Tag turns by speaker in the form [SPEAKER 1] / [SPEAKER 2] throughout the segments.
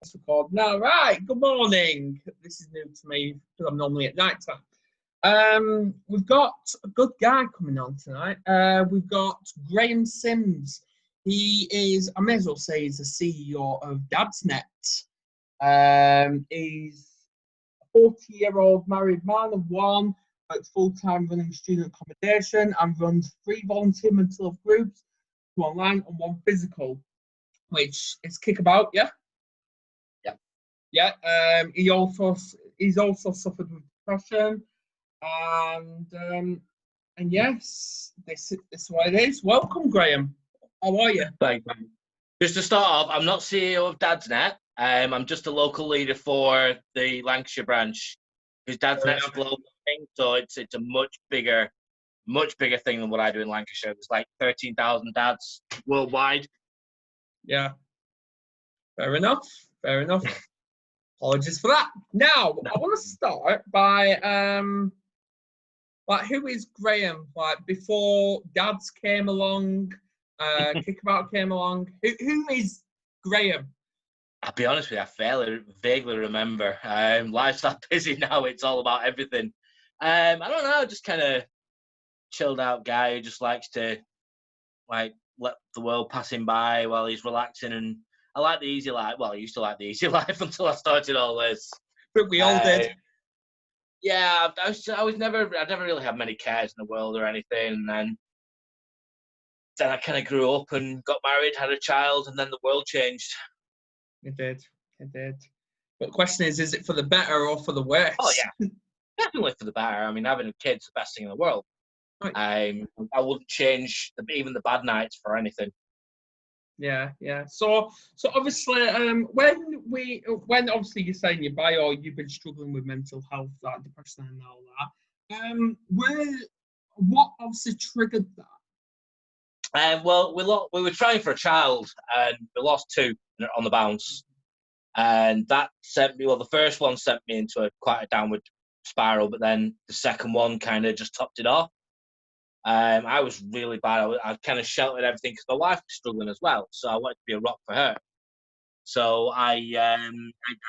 [SPEAKER 1] Let's record now. Right, good morning. This is new to me because I'm normally at night time. We've got a good guy coming on tonight. We've got Graham Sims. He is, I may as well say, he's the CEO of Dadsnet. He's a 40-year-old married man of one, works full-time running student accommodation and runs 3 volunteer mental health groups, 2 online and 1 physical, which is Kickabout, yeah? Yeah. He's also suffered with depression, and yes, this is what it is. Welcome, Graham. How are you?
[SPEAKER 2] Thank you. Just to start off, I'm not CEO of Dadsnet. I'm just a local leader for the Lancashire branch, because Dadsnet's a global thing, so it's a much bigger thing than what I do in Lancashire. There's like 13,000 dads worldwide.
[SPEAKER 1] Yeah. Fair enough. Apologies for that. Now, I want to start by who is Graham? Like, before Dads came along, Kickabout came along. Who is Graham?
[SPEAKER 2] I'll be honest with you, I fairly vaguely remember. Life's that busy now, it's all about everything. I don't know, just kind of chilled out guy who just likes to let the world pass him by while he's relaxing, and I like the easy life. Well, I used to like the easy life until I started all this.
[SPEAKER 1] But we all did.
[SPEAKER 2] Yeah, I never really had many cares in the world or anything, and then I kind of grew up and got married, had a child, and then the world changed.
[SPEAKER 1] It did. But the question is it for the better or for the worse?
[SPEAKER 2] Oh yeah, definitely for the better. I mean, having a kid's the best thing in the world. Right. I wouldn't change even the bad nights for anything.
[SPEAKER 1] Yeah. So obviously, when obviously you're saying your bio, you've been struggling with mental health, like depression and all that. What obviously triggered that?
[SPEAKER 2] Well, we were trying for a child, and we lost 2 on the bounce, and that sent me. Well, the first one sent me into quite a downward spiral, but then the second one kind of just topped it off. I was really bad. I kind of sheltered everything because my wife was struggling as well, so I wanted to be a rock for her. So I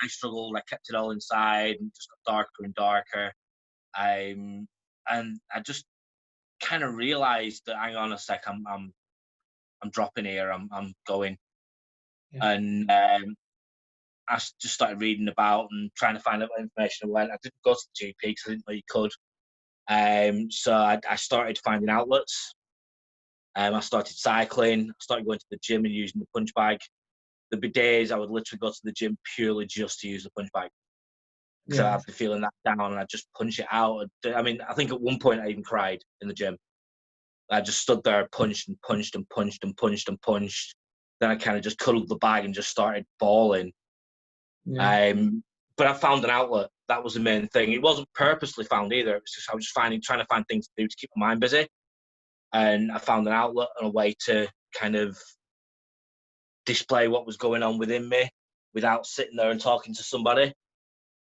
[SPEAKER 2] struggled. I kept it all inside and just got darker and darker. And I just kind of realized that, hang on a sec, I'm dropping here. I'm going, and I just started reading about and trying to find out information. I didn't go to the GP because I didn't know you could. So I started finding outlets. I started cycling. I started going to the gym and using the punch bag. There'd be days I would literally go to the gym purely just to use the punch bag, because I'd be feeling that down and I'd just punch it out. I mean, I think at one point I even cried in the gym. I just stood there, punched. Then I kind of just cuddled the bag and just started bawling. Yeah. But I found an outlet. That was the main thing. It wasn't purposely found either. It was just I was just trying to find things to do to keep my mind busy. And I found an outlet and a way to kind of display what was going on within me without sitting there and talking to somebody.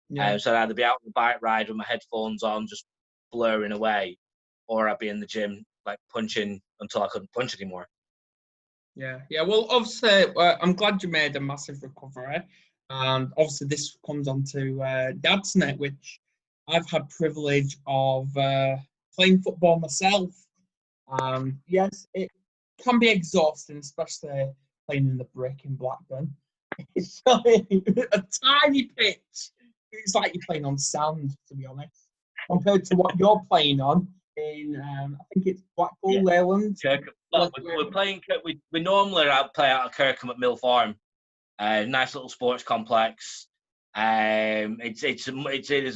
[SPEAKER 2] Yeah. So I'd either be out on the bike ride with my headphones on, just blurring away, or I'd be in the gym, like punching until I couldn't punch anymore.
[SPEAKER 1] Yeah. Well, obviously, I'm glad you made a massive recovery. And obviously this comes on to Dadsnet, which I've had privilege of playing football myself. Yes, it can be exhausting, especially playing in the brick in Blackburn. It's a tiny pitch. It's like you're playing on sand, to be honest, compared to what you're playing on in, I think it's Blackpool, Leyland.
[SPEAKER 2] We're playing. We normally play out of Kirkham at Mill Farm. Nice little sports complex. It is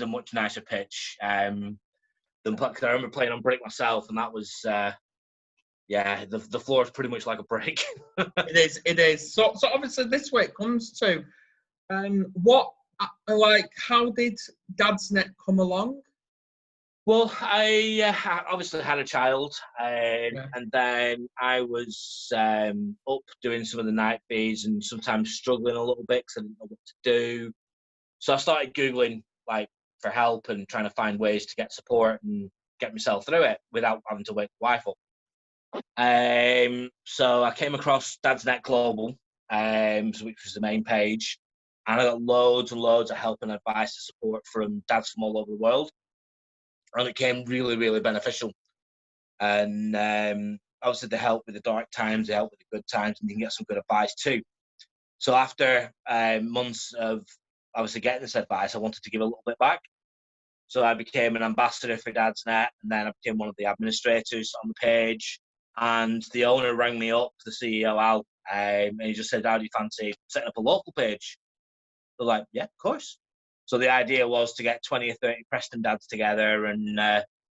[SPEAKER 2] a much nicer pitch than, because I remember playing on brick myself, and that was the floor is pretty much like a brick.
[SPEAKER 1] It is. So obviously this is where it comes to. How did Dadsnet come along?
[SPEAKER 2] Well, I obviously had a child, and then I was up doing some of the night feeds and sometimes struggling a little bit because I didn't know what to do. So I started Googling for help and trying to find ways to get support and get myself through it without having to wake the wife up. So I came across Dadsnet Global, which was the main page, And I got loads and loads of help and advice and support from dads from all over the world. And it came really, really beneficial. And obviously they help with the dark times, they help with the good times, and you can get some good advice too. So after months of obviously getting this advice, I wanted to give a little bit back. So I became an ambassador for Dadsnet, and then I became one of the administrators on the page. And the owner rang me up, the CEO, Al, and he just said, how do you fancy setting up a local page? They're like, yeah, of course. So the idea was to get 20 or 30 Preston dads together and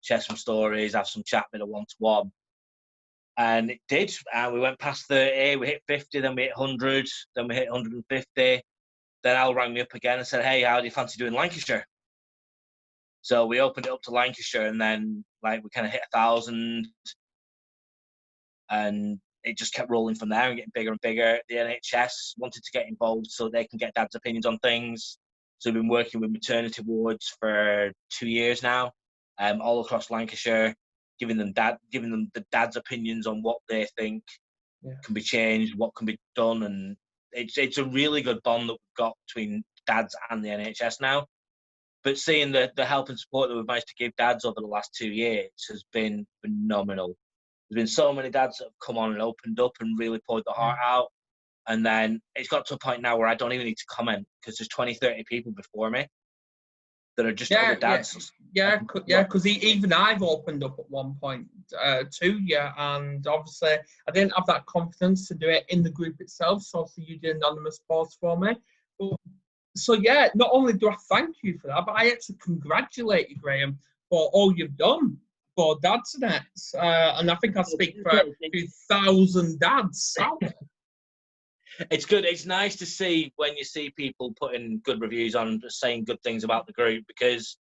[SPEAKER 2] share some stories, have some chat, bit of one-to-one. And it did. And we went past 30, we hit 50, then we hit 100, then we hit 150. Then Al rang me up again and said, hey, how do you fancy doing Lancashire? So we opened it up to Lancashire, and then like we kind of hit 1,000. And it just kept rolling from there and getting bigger and bigger. The NHS wanted to get involved so they can get dads' opinions on things. So we've been working with maternity wards for 2 years now, all across Lancashire, giving them the dads' opinions on what they think can be changed, what can be done, and it's a really good bond that we've got between dads and the NHS now. But seeing the help and support that we've managed to give dads over the last 2 years has been phenomenal. There's been so many dads that have come on and opened up and really poured their heart out. And then it's got to a point now where I don't even need to comment because there's 20, 30 people before me that are just other dads.
[SPEAKER 1] Because even I've opened up at one point too, and obviously I didn't have that confidence to do it in the group itself, so obviously you did anonymous posts for me. But, so yeah, not only do I thank you for that, but I actually congratulate you, Graham, for all you've done for Dadsnet. And I think I speak for 2,000 dads.
[SPEAKER 2] It's good. It's nice to see when you see people putting good reviews on, saying good things about the group, because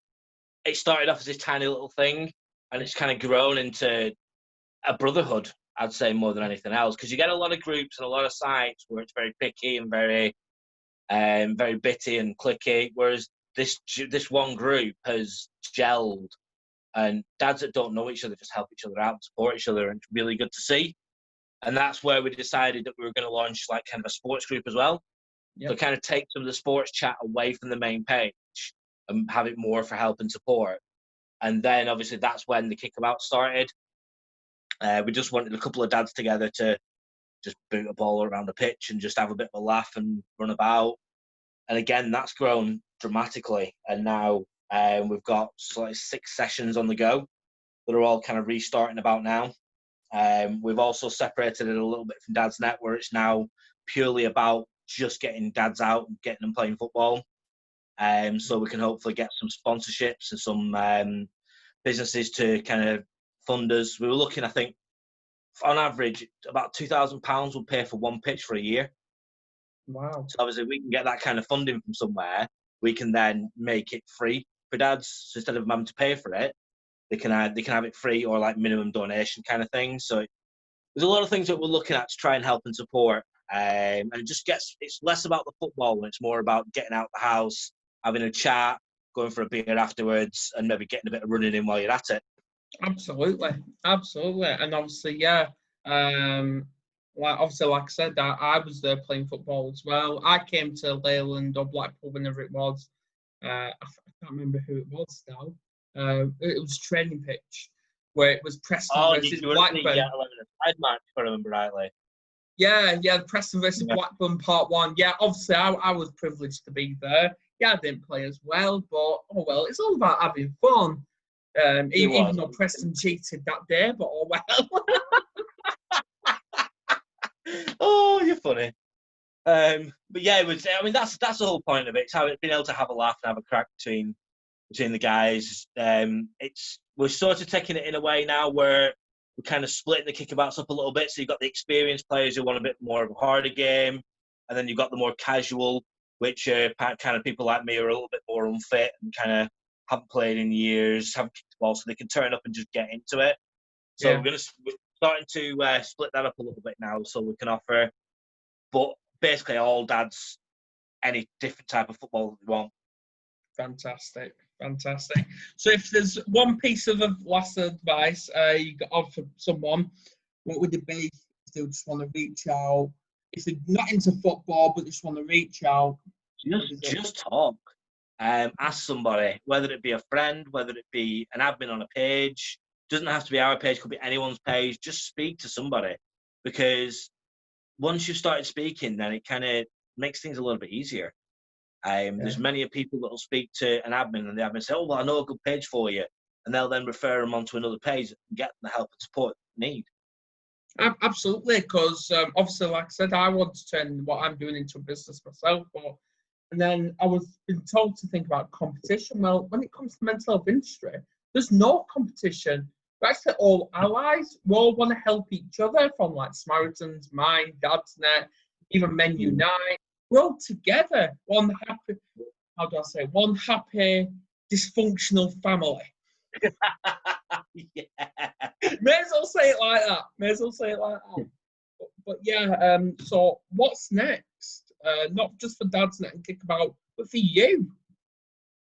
[SPEAKER 2] it started off as this tiny little thing and it's kind of grown into a brotherhood, I'd say, more than anything else. Because you get a lot of groups and a lot of sites where it's very picky and very bitty and clicky, whereas this one group has gelled, and dads that don't know each other just help each other out and support each other, and it's really good to see. And that's where we decided that we were going to launch like kind of a sports group as well. So kind of take some of the sports chat away from the main page and have it more for help and support. And then obviously that's when the Kickabout started. We just wanted a couple of dads together to just boot a ball around the pitch and just have a bit of a laugh and run about. And again, that's grown dramatically. And now we've got like 6 sessions on the go that are all kind of restarting about now. We've also separated it a little bit from Dadsnet, where it's now purely about just getting dads out and getting them playing football. So we can hopefully get some sponsorships and some businesses to kind of fund us. We were looking, I think, on average, about £2,000 will pay for one pitch for a year.
[SPEAKER 1] Wow.
[SPEAKER 2] So obviously, we can get that kind of funding from somewhere. We can then make it free for dads. So instead of having to pay for it, they can have it free or like minimum donation kind of thing. So there's a lot of things that we're looking at to try and help and support. And it just it's less about the football when it's more about getting out the house, having a chat, going for a beer afterwards, and maybe getting a bit of running in while you're at it.
[SPEAKER 1] Absolutely. And obviously, like I said, I was there playing football as well. I came to Leyland or Blackpool, whenever it was. I can't remember who it was now. It was training pitch where it was Preston versus Blackburn.
[SPEAKER 2] Yeah, I'd match, if I remember rightly.
[SPEAKER 1] Yeah, Preston versus Blackburn Part 1. Yeah, obviously I was privileged to be there. Yeah, I didn't play as well, but oh well, it's all about having fun. Even though Preston cheated that day, but oh well.
[SPEAKER 2] Oh, you're funny. But yeah, it was. I mean, that's the whole point of it. It's being able to have a laugh and have a crack between the guys. We're sort of taking it in a way now where we're kind of splitting the kickabouts up a little bit. So you've got the experienced players who want a bit more of a harder game, and then you've got the more casual, which are kind of people like me who are a little bit more unfit and kind of haven't played in years, haven't kicked the ball, so they can turn up and just get into it. So we're starting to split that up a little bit now, so we can offer, but basically all dads, any different type of football that they want.
[SPEAKER 1] Fantastic. So if there's one piece of last advice you got offer someone, what would it be if they just want to reach out? If they're not into football but just want to reach out,
[SPEAKER 2] Just talk. Ask somebody, whether it be a friend, whether it be an admin on a page. Doesn't have to be our page, could be anyone's page. Just speak to somebody, because once you've started speaking, then it kind of makes things a little bit easier. There's many people that will speak to an admin, and the admin say, "Oh, well, I know a good page for you," and they'll then refer them onto another page and get the help and support they need.
[SPEAKER 1] Absolutely, because obviously, like I said, I want to turn what I'm doing into a business myself. And then I was been told to think about competition. Well, when it comes to mental health industry, there's no competition. We're actually all allies. We all want to help each other, from like Samaritans, mine, Dadsnet, even Men Unite. We're all together. One happy, dysfunctional family.
[SPEAKER 2] Yeah.
[SPEAKER 1] May as well say it like that. But yeah, so what's next? Not just for Dadsnet and Kickabout, but for you.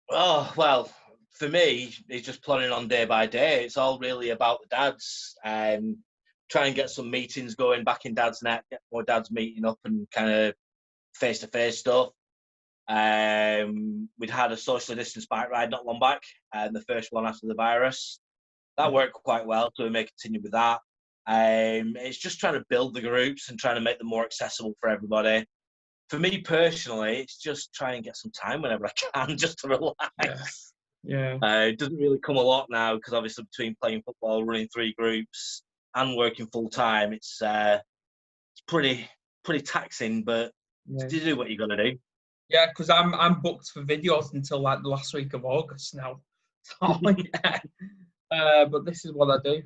[SPEAKER 2] Oh, well, for me, it's just plodding on day by day. It's all really about the dads. Try and get some meetings going back in Dadsnet, get more dads meeting up and kind of face-to-face stuff. We'd had a socially distanced bike ride not long back, the first one after the virus. That worked quite well, so we may continue with that. It's just trying to build the groups and trying to make them more accessible for everybody. For me personally, it's just trying to get some time whenever I can, just to relax.
[SPEAKER 1] Yeah.
[SPEAKER 2] It doesn't really come a lot now, because obviously between playing football, running 3 groups, and working full time, it's pretty taxing. But you do what you got to do.
[SPEAKER 1] Yeah, because I'm booked for videos until like the last week of August now. So yeah. But this is what I do.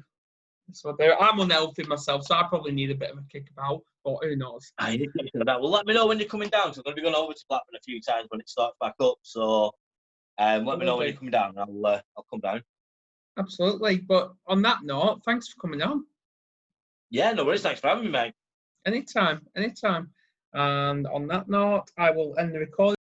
[SPEAKER 1] I'm unhealthy myself, so I probably need a bit of a kickabout, but who knows?
[SPEAKER 2] Well, let me know when you're coming down, because I'm going to be going over to Blackburn a few times when it starts back up. So let me know when you're coming down, and I'll come down.
[SPEAKER 1] Absolutely. But on that note, thanks for coming on.
[SPEAKER 2] Yeah, no worries. Thanks for having me, mate.
[SPEAKER 1] Anytime. And on that note, I will end the recording.